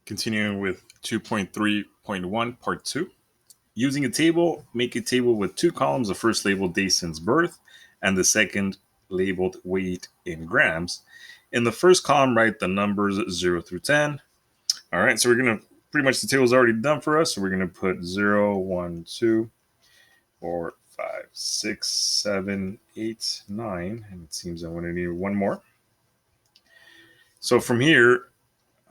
Continuing with 2.3.1, part 2. Using a table, make a table with two columns, the first labeled day since birth and the second labeled weight in grams. In the first column, write the numbers 0 through 10. All right, so we're going to pretty much the table is already done for us. So we're going to put 0, 1, 2, 4, 5, 6, 7, 8, 9. And it seems I'm going to need one more. So from here,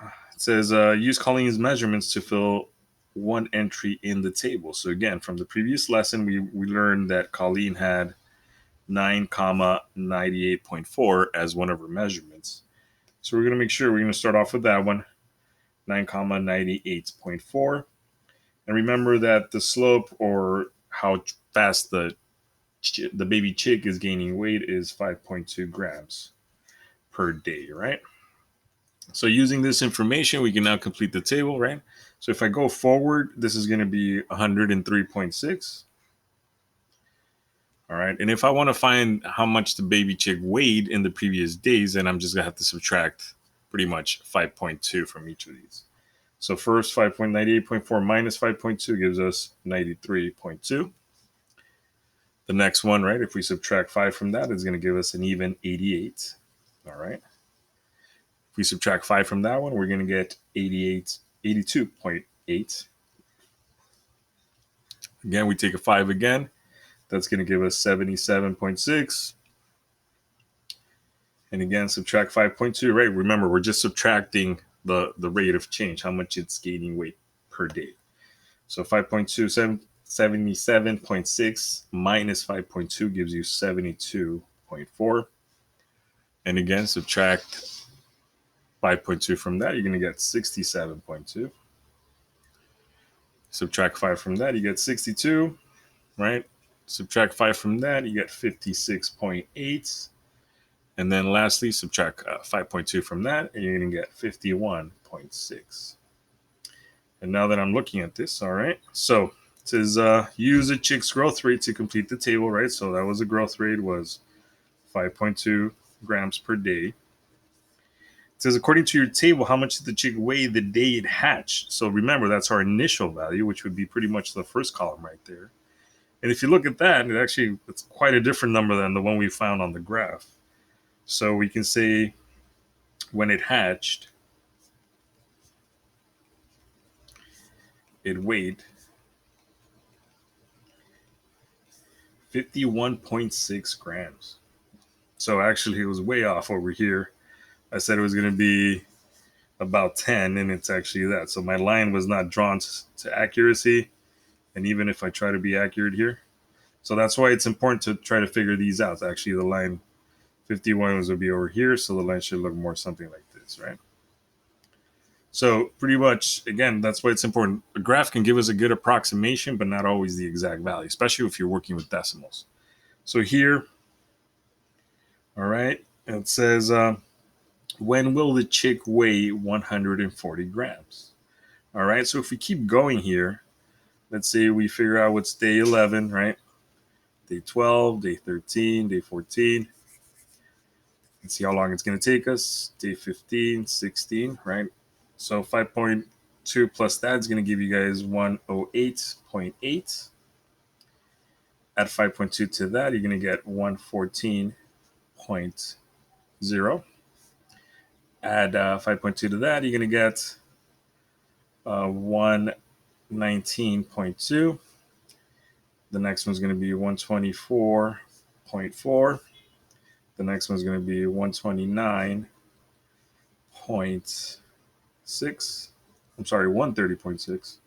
it says use Colleen's measurements to fill one entry in the table. So again, from the previous lesson, we learned that Colleen had 9 comma 98.4 as one of her measurements. So we're going to make sure we're going to start off with that one, 9 comma 98.4. And remember that the slope, or how fast the baby chick is gaining weight, is 5.2 grams per day, right? So using this information, we can now complete the table, right? So if I go forward, this is going to be 103.6. All right. And if I want to find how much the baby chick weighed in the previous days, then I'm just going to have to subtract pretty much 5.2 from each of these. So first, 5.98.4 minus 5.2 gives us 93.2. The next one, right, if we subtract 5 from that, is going to give us an even 88. All right. If we subtract 5 from that one, we're going to get 82.8. Again, we take a 5 again. That's going to give us 77.6. And again, subtract 5.2, right? Remember, we're just subtracting the rate of change, how much it's gaining weight per day. So 5.2, 77.6 minus 5.2 gives you 72.4. And again, subtract 5.2 from that, you're going to get 67.2. Subtract 5 from that, you get 62, right? Subtract 5 from that, you get 56.8. And then lastly, subtract 5.2 from that, and you're going to get 51.6. And now that I'm looking at this, all right, so it says use a chick's growth rate to complete the table, right? So that was the growth rate was 5.2 grams per day. It says according to your table, how much did the chick weigh the day it hatched? So remember, that's our initial value, which would be pretty much the first column right there. And if you look at that, it's quite a different number than the one we found on the graph. So we can say when it hatched, it weighed 51.6 grams. So actually, it was way off over here. I said it was going to be about 10, and it's actually that. So my line was not drawn to accuracy. And even if I try to be accurate here, so that's why it's important to try to figure these out. Actually, the line 51 would be over here, so the line should look more something like this, right? So pretty much, again, that's why it's important. A graph can give us a good approximation, but not always the exact value, especially if you're working with decimals. So here, all right, it says, when will the chick weigh 140 grams? All right, so if we keep going here, let's say we figure out what's day 11, right? Day 12, day 13, day 14. Let's see how long it's going to take us. Day 15, 16, right? So 5.2 plus that is going to give you guys 108.8. Add 5.2 to that, you're going to get 114.0. Add 5.2 to that, you're going to get 119.2. The next one's going to be 124.4. The next one's going to be 129.6. I'm sorry, 130.6.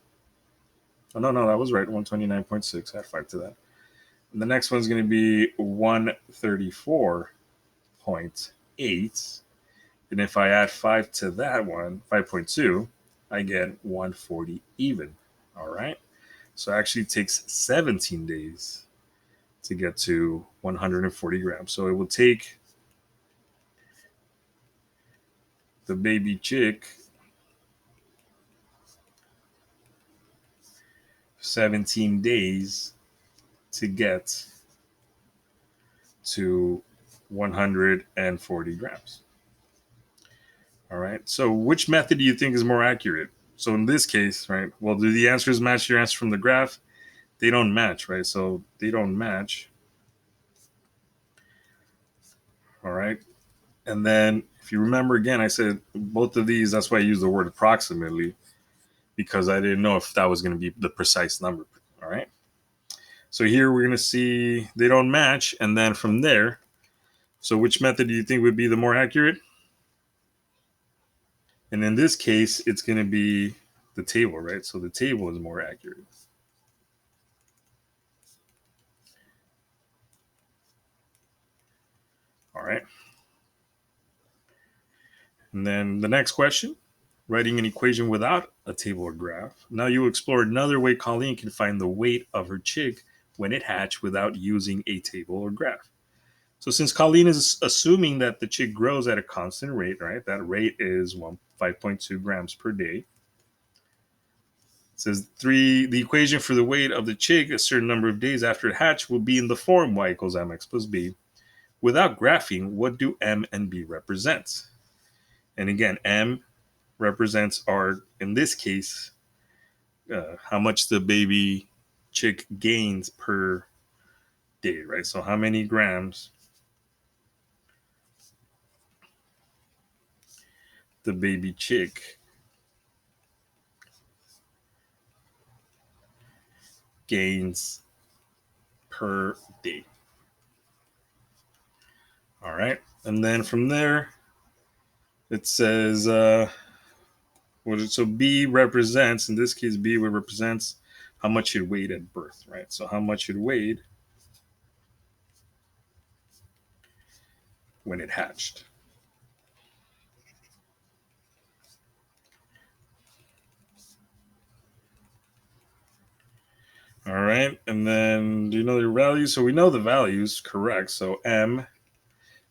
Oh, no, that was right. 129.6. Add 5 to that. And the next one's going to be 134.8. And if I add 5 to that one, 5.2, I get 140 even. All right. So it actually takes 17 days to get to 140 grams. So it will take the baby chick 17 days to get to 140 grams. All right. So which method do you think is more accurate? So in this case, right, well, do the answers match your answer from the graph? They don't match, right? So they don't match. All right. And then if you remember again, I said both of these, that's why I used the word approximately, because I didn't know if that was going to be the precise number. All right. So here we're going to see they don't match. And then from there, so which method do you think would be the more accurate? And in this case, it's going to be the table, right? So the table is more accurate. All right. And then the next question, writing an equation without a table or graph. Now you explore another way Colleen can find the weight of her chick when it hatched without using a table or graph. So since Colleen is assuming that the chick grows at a constant rate, right? That rate is 5.2 grams per day. It says the equation for the weight of the chick a certain number of days after it hatched will be in the form y equals mx plus b. Without graphing, what do m and b represent? And again, m represents our, in this case, how much the baby chick gains per day, right? So how many grams the baby chick gains per day. All right. And then from there, it says, so B represents, in this case, B represents how much it weighed at birth, right? So how much it weighed when it hatched. All right. And then do you know the values? So we know the values, correct. So M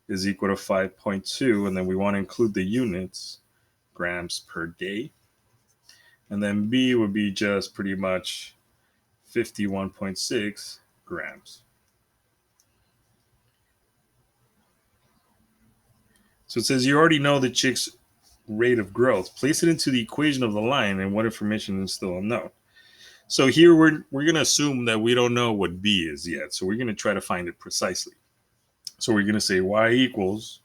is equal to 5.2. And then we want to include the units, grams per day. And then B would be just pretty much 51.6 grams. So it says you already know the chick's rate of growth. Place it into the equation of the line and what information is still unknown. So here we're going to assume that we don't know what B is yet. So we're going to try to find it precisely. So we're going to say y equals,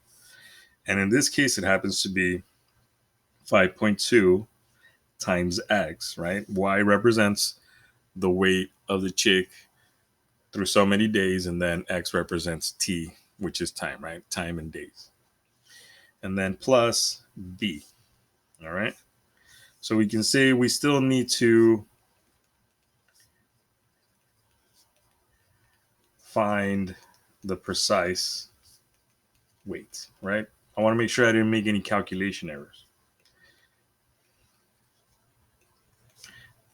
and in this case it happens to be 5.2 times x, right? Y represents the weight of the chick through so many days, and then x represents t, which is time, right? Time in days. And then plus b. All right. So we can say we still need to find the precise weight, right? I want to make sure I didn't make any calculation errors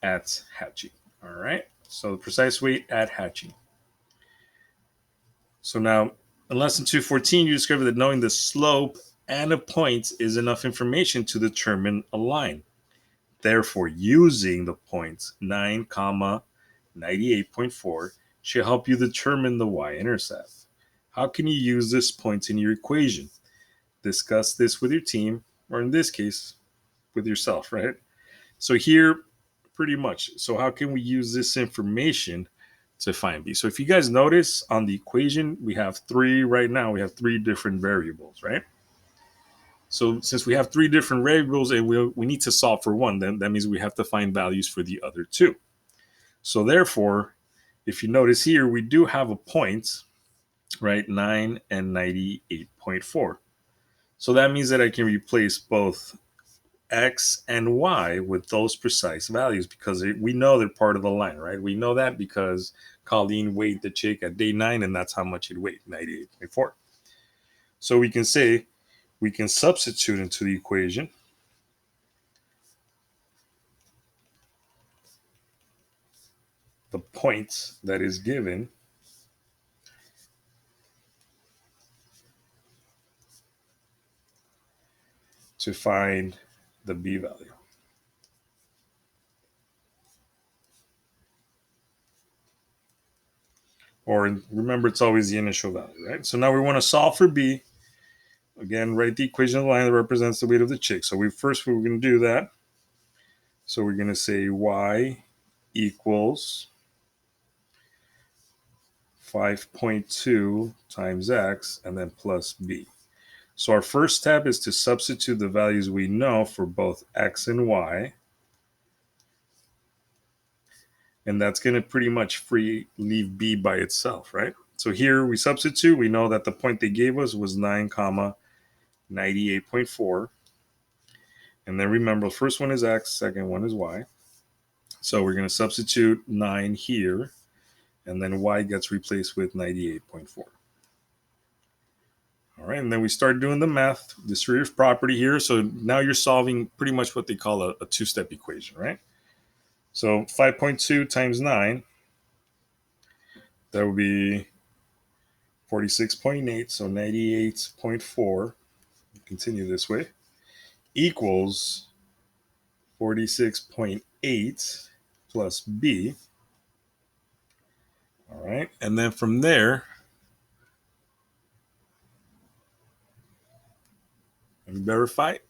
at hatching. All right. So the precise weight at hatching. So now in lesson 214, you discover that knowing the slope and a point is enough information to determine a line. Therefore, using the points 9, 98.4 should help you determine the y-intercept. How can you use this point in your equation? Discuss this with your team, or in this case, with yourself, right? So here, pretty much. So how can we use this information to find b? So if you guys notice on the equation, we have three right now. We have three different variables, right? So since we have three different variables and we need to solve for one, then that means we have to find values for the other two. So therefore, if you notice here, we do have a point, right? 9 and 98.4. So that means that I can replace both x and y with those precise values because we know they're part of the line, right? We know that because Colleen weighed the chick at day 9, and that's how much it weighed, 98.4. So we can say we can substitute into the equation the point that is given to find the b value. Or remember, it's always the initial value, right? So now we want to solve for b. Again, write the equation of the line that represents the weight of the chick. So we're going to do that. So we're going to say y equals 5.2 times x and then plus b. So our first step is to substitute the values we know for both x and y. And that's going to pretty much leave b by itself, right? So here we substitute. We know that the point they gave us was 9, 98.4. And then remember, the first one is x, second one is y. So we're going to substitute 9 here, and then y gets replaced with 98.4. All right, and then we start doing the math, distributive property here. So now you're solving pretty much what they call a two-step equation, right? So 5.2 times 9, that would be 46.8, so 98.4. Continue this way, equals 46.8 plus b. All right, and then from there, let me verify it.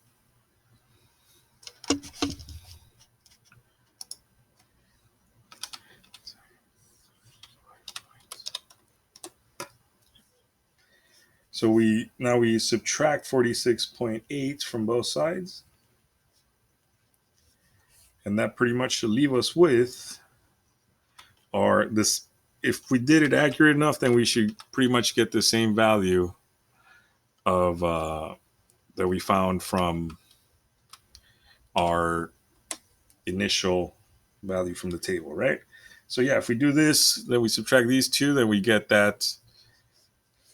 So we subtract 46.8 from both sides. And that pretty much should leave us with this. If we did it accurate enough, then we should pretty much get the same value of that we found from our initial value from the table, right? So yeah, if we do this, then we subtract these two, then we get that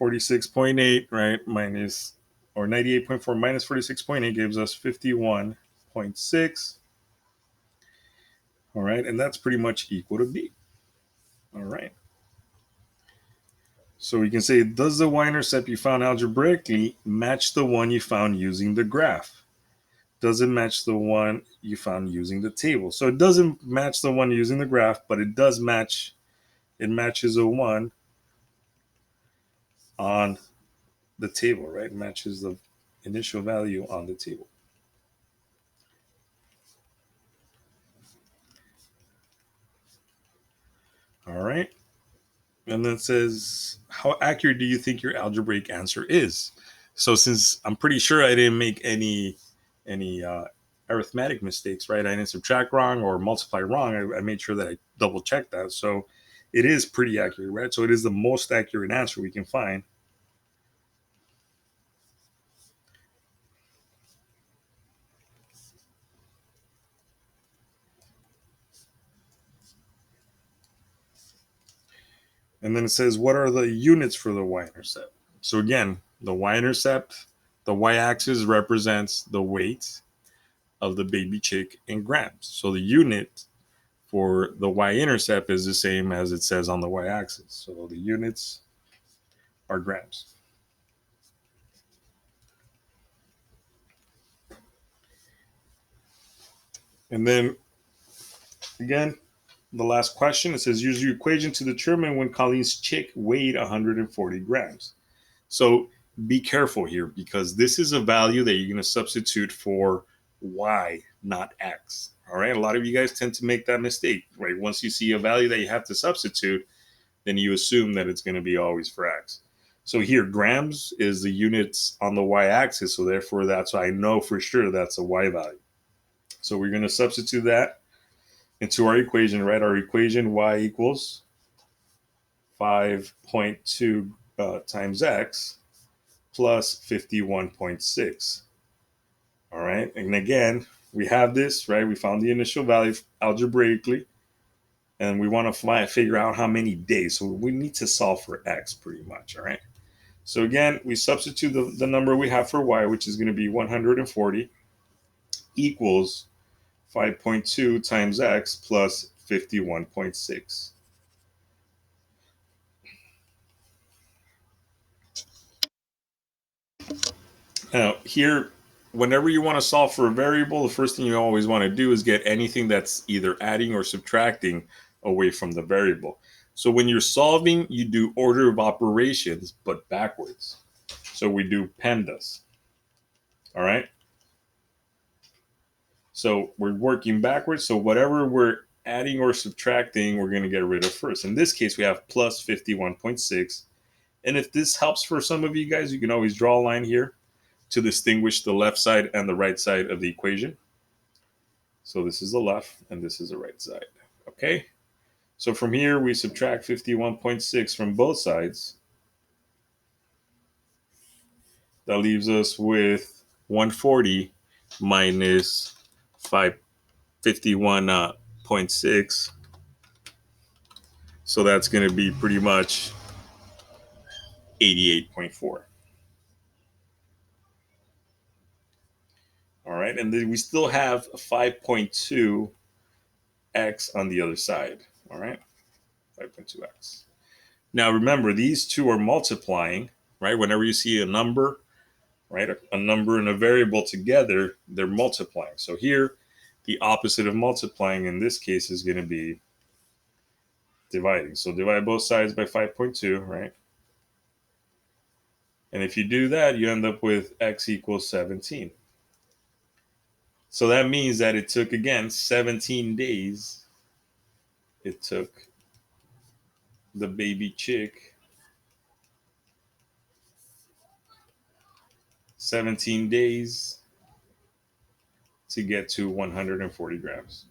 46.8, right, minus, or 98.4 minus 46.8 gives us 51.6. All right, and that's pretty much equal to b. All right. So we can say, does the y-intercept you found algebraically match the one you found using the graph? Does it match the one you found using the table? So it doesn't match the one using the graph, but it does match. It matches a 1 on the table, right? It matches the initial value on the table. All right. And then it says, how accurate do you think your algebraic answer is? So since I'm pretty sure I didn't make any arithmetic mistakes, right? I didn't subtract wrong or multiply wrong. I made sure that I double checked that. So it is pretty accurate, right? So it is the most accurate answer we can find. And then it says, what are the units for the y-intercept? So again, the y-intercept, the y-axis represents the weight of the baby chick in grams. So the unit for the y-intercept is the same as it says on the y-axis. So the units are grams. And then again, the last question, it says use your equation to determine when Colleen's chick weighed 140 grams. So be careful here because this is a value that you're going to substitute for y, not x. All right. A lot of you guys tend to make that mistake, right? Once you see a value that you have to substitute, then you assume that it's going to be always for x. So here, grams is the units on the y-axis. So therefore, that's why I know for sure that's a y value. So we're going to substitute that into our equation, right? Our equation y equals 5.2 times x plus 51.6. All right. And again, we have this, right? We found the initial value algebraically, and we want to figure out how many days. So we need to solve for x pretty much. All right. So again, we substitute the number we have for y, which is going to be 140, equals 5.2 times x plus 51.6. Now, here, whenever you want to solve for a variable, the first thing you always want to do is get anything that's either adding or subtracting away from the variable. So when you're solving, you do order of operations, but backwards. So we do PEMDAS. All right. So we're working backwards. So whatever we're adding or subtracting, we're going to get rid of first. In this case, we have plus 51.6. And if this helps for some of you guys, you can always draw a line here to distinguish the left side and the right side of the equation. So this is the left and this is the right side. Okay. So from here, we subtract 51.6 from both sides. That leaves us with 140 minus 51.6. So that's going to be pretty much 88.4. All right. And then we still have 5.2x on the other side. All right. 5.2x. Now remember, these two are multiplying, right? Whenever you see a number, right, a number and a variable together, they're multiplying. So here, the opposite of multiplying in this case is going to be dividing. So divide both sides by 5.2, right? And if you do that, you end up with x equals 17. So that means that it took, again, 17 days. It took the baby chick 17 days to get to 140 grams.